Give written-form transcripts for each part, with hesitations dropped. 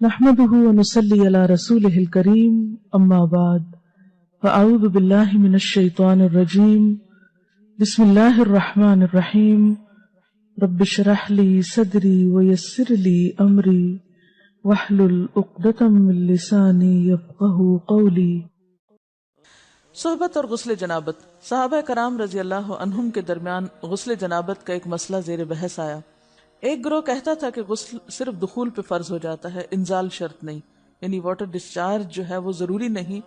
نحمده ونصلي على رسوله الكريم اما بعد فاعوذ بالله من الشيطان الرجيم بسم الله الرحمن الرحيم رب اشرح لي صدري ويسر لي امري واحلل عقدة من لساني يفقهوا قولي۔ صحبت اور غسل جنابت۔ صحابہ کرام رضی اللہ عنہم کے درمیان غسل جنابت کا ایک مسئلہ زیر بحث آیا۔ ایک گروہ کہتا تھا کہ غسل صرف دخول پہ فرض ہو جاتا ہے، انزال شرط نہیں، یعنی واٹر ڈسچارج جو ہے وہ ضروری نہیں۔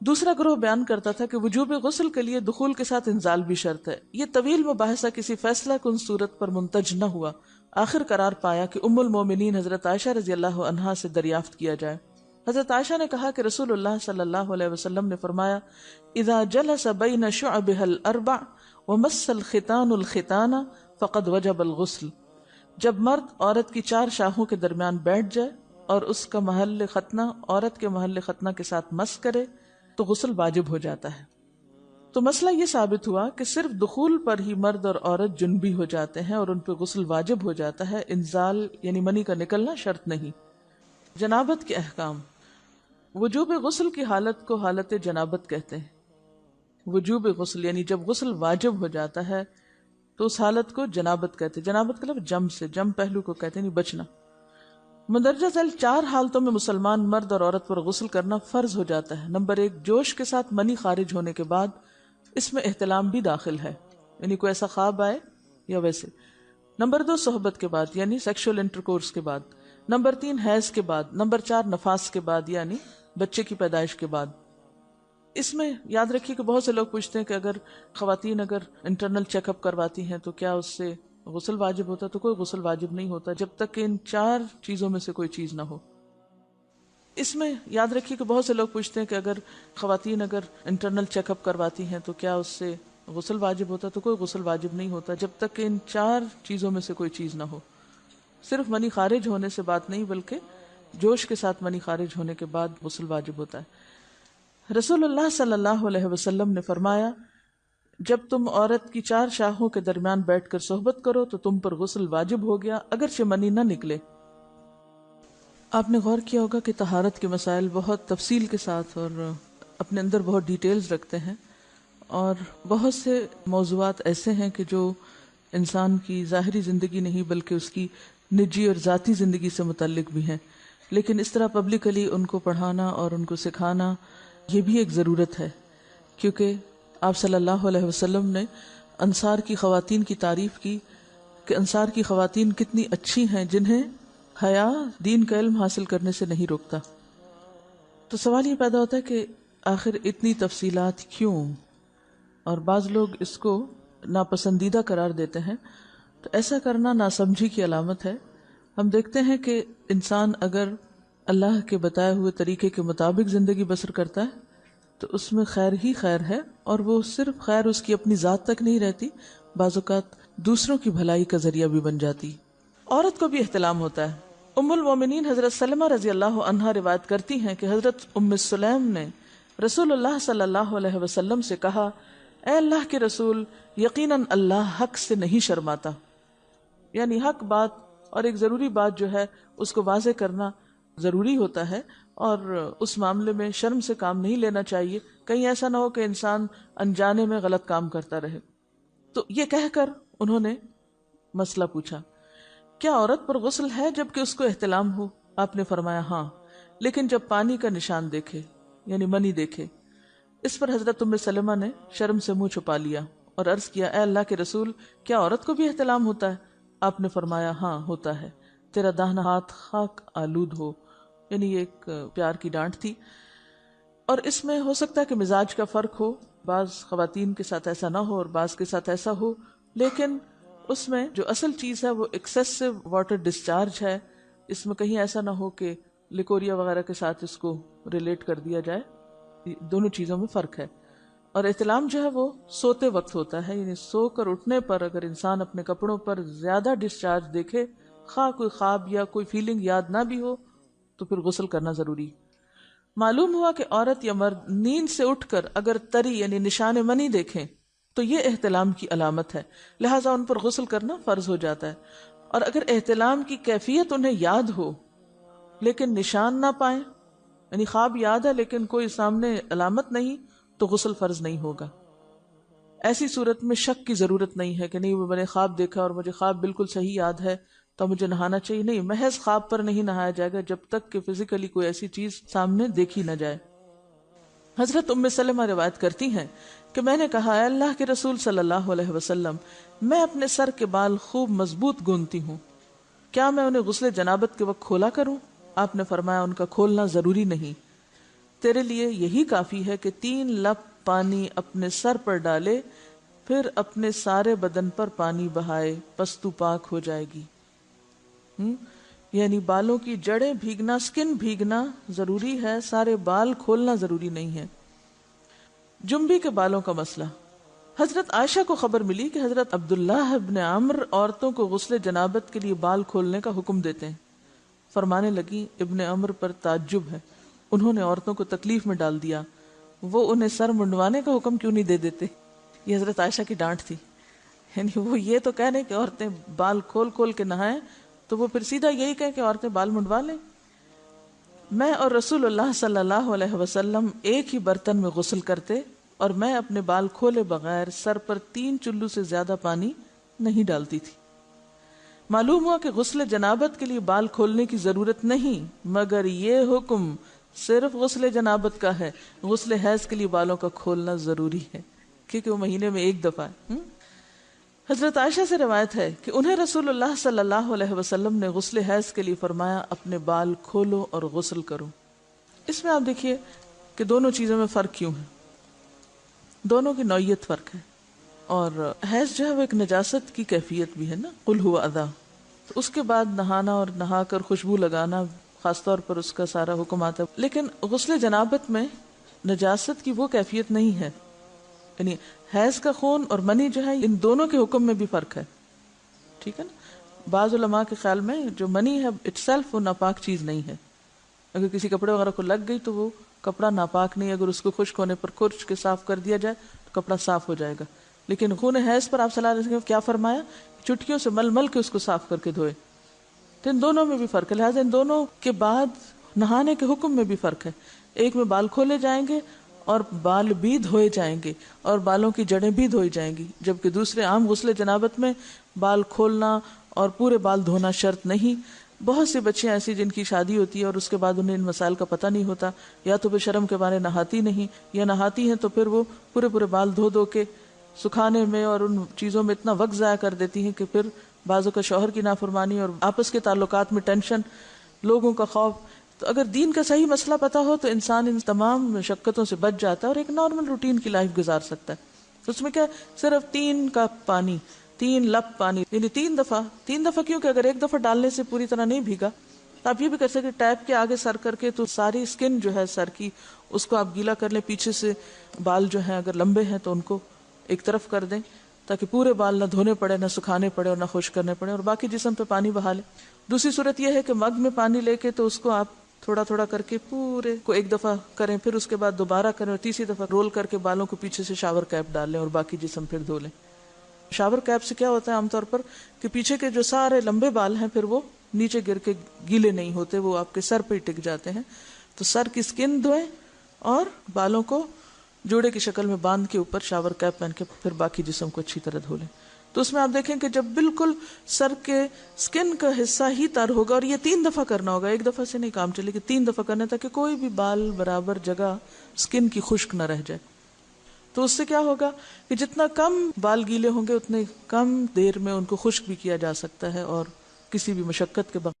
دوسرا گروہ بیان کرتا تھا کہ وجوب غسل کے لیے دخول کے ساتھ انزال بھی شرط ہے۔ یہ طویل مباحثہ کسی فیصلہ کن صورت پر منتج نہ ہوا۔ آخر قرار پایا کہ ام المومنین حضرت عائشہ رضی اللہ عنہا سے دریافت کیا جائے۔ حضرت عائشہ نے کہا کہ رسول اللہ صلی اللہ علیہ وسلم نے فرمایا، اذا جلس بین شعبها الاربع ومس الختان الختان فقد وجب الغسل۔ جب مرد عورت کی چار شاخوں کے درمیان بیٹھ جائے اور اس کا محل ختنہ عورت کے محل ختنہ کے ساتھ مس کرے تو غسل واجب ہو جاتا ہے۔ تو مسئلہ یہ ثابت ہوا کہ صرف دخول پر ہی مرد اور عورت جنبی ہو جاتے ہیں اور ان پہ غسل واجب ہو جاتا ہے، انزال یعنی منی کا نکلنا شرط نہیں۔ جنابت کے احکام۔ وجوب غسل کی حالت کو حالت جنابت کہتے ہیں۔ وجوب غسل یعنی جب غسل واجب ہو جاتا ہے تو اس حالت کو جنابت کہتے ہیں۔ جنابت کا لفظ جم سے، جم پہلو کو کہتے ہیں، نہیں بچنا۔ مندرجہ ذیل چار حالتوں میں مسلمان مرد اور عورت پر غسل کرنا فرض ہو جاتا ہے۔ نمبر 1، جوش کے ساتھ منی خارج ہونے کے بعد، اس میں احتلام بھی داخل ہے، یعنی کوئی ایسا خواب آئے یا ویسے۔ نمبر 2، صحبت کے بعد یعنی سیکشول انٹرکورس کے بعد۔ نمبر 3، حیض کے بعد۔ نمبر 4، نفاس کے بعد یعنی بچے کی پیدائش کے بعد۔ اس میں یاد رکھیے کہ بہت سے لوگ پوچھتے ہیں کہ اگر خواتین انٹرنل چیک اپ کرواتی ہیں تو کیا اس سے غسل واجب ہوتا ہے؟ تو کوئی غسل واجب نہیں ہوتا جب تک کہ ان چار چیزوں میں سے کوئی چیز نہ ہو۔ اس میں یاد رکھیے کہ بہت سے لوگ پوچھتے ہیں کہ اگر خواتین انٹرنل چیک اپ کرواتی ہیں تو کیا اس سے غسل واجب ہوتا ہے؟ تو کوئی غسل واجب نہیں ہوتا جب تک کہ ان چار چیزوں میں سے کوئی چیز نہ ہو۔ صرف منی خارج ہونے سے بات نہیں، بلکہ جوش کے ساتھ منی خارج ہونے کے بعد غسل واجب ہوتا ہے۔ رسول اللہ صلی اللہ علیہ وسلم نے فرمایا، جب تم عورت کی چار شاخوں کے درمیان بیٹھ کر صحبت کرو تو تم پر غسل واجب ہو گیا، اگرچہ منی نہ نکلے۔ آپ نے غور کیا ہوگا کہ طہارت کے مسائل بہت تفصیل کے ساتھ اور اپنے اندر بہت ڈیٹیلز رکھتے ہیں، اور بہت سے موضوعات ایسے ہیں کہ جو انسان کی ظاہری زندگی نہیں بلکہ اس کی نجی اور ذاتی زندگی سے متعلق بھی ہیں، لیکن اس طرح پبلکلی ان کو پڑھانا اور ان کو سکھانا یہ بھی ایک ضرورت ہے، کیونکہ آپ صلی اللہ علیہ وسلم نے انصار کی خواتین کی تعریف کی کہ انصار کی خواتین کتنی اچھی ہیں جنہیں حیا دین کا علم حاصل کرنے سے نہیں روکتا۔ تو سوال یہ پیدا ہوتا ہے کہ آخر اتنی تفصیلات کیوں؟ اور بعض لوگ اس کو ناپسندیدہ قرار دیتے ہیں، تو ایسا کرنا ناسمجھی کی علامت ہے۔ ہم دیکھتے ہیں کہ انسان اگر اللہ کے بتائے ہوئے طریقے کے مطابق زندگی بسر کرتا ہے تو اس میں خیر ہی خیر ہے، اور وہ صرف خیر اس کی اپنی ذات تک نہیں رہتی، بعض اوقات دوسروں کی بھلائی کا ذریعہ بھی بن جاتی۔ عورت کو بھی احتلام ہوتا ہے۔ ام المومنین حضرت سلمہ رضی اللہ عنہا روایت کرتی ہیں کہ حضرت ام سلیم نے رسول اللہ صلی اللہ علیہ وسلم سے کہا، اے اللہ کے رسول، یقیناً اللہ حق سے نہیں شرماتا، یعنی حق بات اور ایک ضروری بات جو ہے اس کو واضح کرنا ضروری ہوتا ہے، اور اس معاملے میں شرم سے کام نہیں لینا چاہیے، کہیں ایسا نہ ہو کہ انسان انجانے میں غلط کام کرتا رہے۔ تو یہ کہہ کر انہوں نے مسئلہ پوچھا، کیا عورت پر غسل ہے جبکہ اس کو احتلام ہو؟ آپ نے فرمایا ہاں، لیکن جب پانی کا نشان دیکھے یعنی منی دیکھے۔ اس پر حضرت ام سلمہ نے شرم سے منہ چھپا لیا اور عرض کیا، اے اللہ کے رسول، کیا عورت کو بھی احتلام ہوتا ہے؟ آپ نے فرمایا ہاں ہوتا ہے، تیرا داہنا ہاتھ خاک آلود ہو، یعنی یہ ایک پیار کی ڈانٹ تھی۔ اور اس میں ہو سکتا ہے کہ مزاج کا فرق ہو، بعض خواتین کے ساتھ ایسا نہ ہو اور بعض کے ساتھ ایسا ہو، لیکن اس میں جو اصل چیز ہے وہ ایکسیسو واٹر ڈسچارج ہے۔ اس میں کہیں ایسا نہ ہو کہ لیکوریا وغیرہ کے ساتھ اس کو ریلیٹ کر دیا جائے، دونوں چیزوں میں فرق ہے۔ اور احتلام جو ہے وہ سوتے وقت ہوتا ہے، یعنی سو کر اٹھنے پر اگر انسان اپنے کپڑوں پر زیادہ ڈسچارج دیکھے، خواہ کوئی خواب یا کوئی فیلنگ یاد نہ بھی ہو، تو پھر غسل کرنا ضروری۔ معلوم ہوا کہ عورت یا مرد نیند سے اٹھ کر اگر تری یعنی نشان منی دیکھیں تو یہ احتلام کی علامت ہے، لہٰذا ان پر غسل کرنا فرض ہو جاتا ہے۔ اور اگر احتلام کی کیفیت انہیں یاد ہو لیکن نشان نہ پائیں، یعنی خواب یاد ہے لیکن کوئی سامنے علامت نہیں، تو غسل فرض نہیں ہوگا۔ ایسی صورت میں شک کی ضرورت نہیں ہے کہ نہیں میں نے خواب دیکھا اور مجھے خواب بالکل صحیح یاد ہے تو مجھے نہانا چاہیے، نہیں، محض خواب پر نہیں نہایا جائے گا جب تک کہ فزیکلی کوئی ایسی چیز سامنے دیکھی نہ جائے۔ حضرت ام سلمہ روایت کرتی ہیں کہ میں نے کہا، اے اللہ کے رسول صلی اللہ علیہ وسلم، میں اپنے سر کے بال خوب مضبوط گوندتی ہوں، کیا میں انہیں غسل جنابت کے وقت کھولا کروں؟ آپ نے فرمایا، ان کا کھولنا ضروری نہیں، تیرے لیے یہی کافی ہے کہ 3 لپ پانی اپنے سر پر ڈالے، پھر اپنے سارے بدن پر پانی بہائے، پس تو پاک ہو جائے گی۔ یعنی بالوں کی جڑیں بھیگنا، سکن بھیگنا ضروری ہے، سارے بال کھولنا ضروری نہیں ہے۔ جنبی کے بالوں کا مسئلہ، حضرت عائشہ کو خبر ملی کہ حضرت عبداللہ ابن عمرو عورتوں کو غسل جنابت کے لیے بال کھولنے کا حکم دیتے ہیں۔ فرمانے لگی، ابن عمرو پر تعجب ہے، انہوں نے عورتوں کو تکلیف میں ڈال دیا، وہ انہیں سر منڈوانے کا حکم کیوں نہیں دے دیتے؟ یہ حضرت عائشہ کی ڈانٹ تھی، یعنی وہ یہ تو کہنے کہ عورتیں بال کھول کھول کے نہائیں، تو وہ پھر سیدھا یہی کہیں کہ عورتیں بال منڈوا لیں۔ میں اور رسول اللہ صلی اللہ علیہ وسلم ایک ہی برتن میں غسل کرتے، اور میں اپنے بال کھولے بغیر سر پر 3 چلو سے زیادہ پانی نہیں ڈالتی تھی۔ معلوم ہوا کہ غسل جنابت کے لیے بال کھولنے کی ضرورت نہیں، مگر یہ حکم صرف غسل جنابت کا ہے، غسل حیض کے لیے بالوں کا کھولنا ضروری ہے، کیونکہ وہ مہینے میں ایک دفعہ ہے۔ حضرت عائشہ سے روایت ہے کہ انہیں رسول اللہ صلی اللہ علیہ وسلم نے غسل حیض کے لیے فرمایا، اپنے بال کھولو اور غسل کرو۔ اس میں آپ دیکھیے کہ دونوں چیزوں میں فرق کیوں ہے، دونوں کی نوعیت فرق ہے، اور حیض جو ہے وہ ایک نجاست کی کیفیت بھی ہے نا، قل ہوا اذی، تو اس کے بعد نہانا اور نہا کر خوشبو لگانا خاص طور پر اس کا سارا حکم آتا ہے، لیکن غسل جنابت میں نجاست کی وہ کیفیت نہیں ہے، یعنی حیض کا خون اور منی جو ہے ان دونوں کے حکم میں بھی فرق ہے، ٹھیک ہے نا۔ بعض علماء کے خیال میں جو منی ہے اٹ سیلف وہ ناپاک چیز نہیں ہے، اگر کسی کپڑے وغیرہ کو لگ گئی تو وہ کپڑا ناپاک نہیں، اگر اس کو خشک ہونے پر خرچ کے صاف کر دیا جائے تو کپڑا صاف ہو جائے گا۔ لیکن خون حیض پر آپ صلی اللہ علیہ وسلم کیا فرمایا، چٹکیوں سے مل مل کے اس کو صاف کر کے دھوئے، تو ان دونوں میں بھی فرق ہے، لہٰذا ان دونوں کے بعد نہانے کے حکم میں بھی فرق ہے، ایک میں بال کھولے جائیں گے اور بال بھی دھوئے جائیں گے اور بالوں کی جڑیں بھی دھوئی جائیں گی، جبکہ دوسرے عام غسل جنابت میں بال کھولنا اور پورے بال دھونا شرط نہیں۔ بہت سی بچیاں ایسی جن کی شادی ہوتی ہے اور اس کے بعد انہیں ان مسائل کا پتہ نہیں ہوتا، یا تو وہ شرم کے بارے نہاتی نہیں، یا نہاتی ہیں تو پھر وہ پورے بال دھو دھو کے سکھانے میں اور ان چیزوں میں اتنا وقت ضائع کر دیتی ہیں کہ پھر بعضوں کا شوہر کی نافرمانی اور آپس کے تعلقات میں ٹینشن، لوگوں کا خوف۔ تو اگر دین کا صحیح مسئلہ پتا ہو تو انسان ان تمام مشقتوں سے بچ جاتا ہے اور ایک نارمل روٹین کی لائف گزار سکتا ہے۔ اس میں کیا صرف 3 کپ پانی، 3 لپ پانی، یعنی 3 دفعہ کیونکہ اگر ایک دفعہ ڈالنے سے پوری طرح نہیں بھیگا تو آپ یہ بھی کر سکتے ٹیپ کے آگے سر کر کے، تو ساری اسکن جو ہے سر کی اس کو آپ گیلا کر لیں، پیچھے سے بال جو ہیں اگر لمبے ہیں تو ان کو ایک طرف کر دیں تاکہ پورے بال نہ دھونے پڑے، نہ سکھانے پڑے اور نہ خشک کرنے پڑے، اور باقی جسم پہ پانی بہا لیں۔ دوسری صورت یہ ہے کہ مگ میں پانی لے کے تو اس کو آپ تھوڑا تھوڑا کر کے پورے کو ایک دفعہ کریں، پھر اس کے بعد دوبارہ کریں، اور تیسری دفعہ رول کر کے بالوں کو پیچھے سے شاور کیپ ڈال لیں اور باقی جسم پھر دھو لیں۔ شاور کیپ سے کیا ہوتا ہے عام طور پر کہ پیچھے کے جو سارے لمبے بال ہیں پھر وہ نیچے گر کے گیلے نہیں ہوتے، وہ آپ کے سر پہ ہی ٹک جاتے ہیں۔ تو سر کی سکن دھوئیں اور بالوں کو جوڑے کی شکل میں باندھ کے اوپر شاور کیپ پہن کے پھر باقی جسم کو اچھی طرح دھو لیں۔ تو اس میں آپ دیکھیں کہ جب بالکل سر کے سکن کا حصہ ہی تر ہوگا، اور یہ 3 دفعہ کرنا ہوگا، ایک دفعہ سے نہیں کام چلے کہ 3 دفعہ کرنا، تاکہ کوئی بھی بال برابر جگہ سکن کی خشک نہ رہ جائے۔ تو اس سے کیا ہوگا کہ جتنا کم بال گیلے ہوں گے اتنے کم دیر میں ان کو خشک بھی کیا جا سکتا ہے اور کسی بھی مشقت کے بغیر۔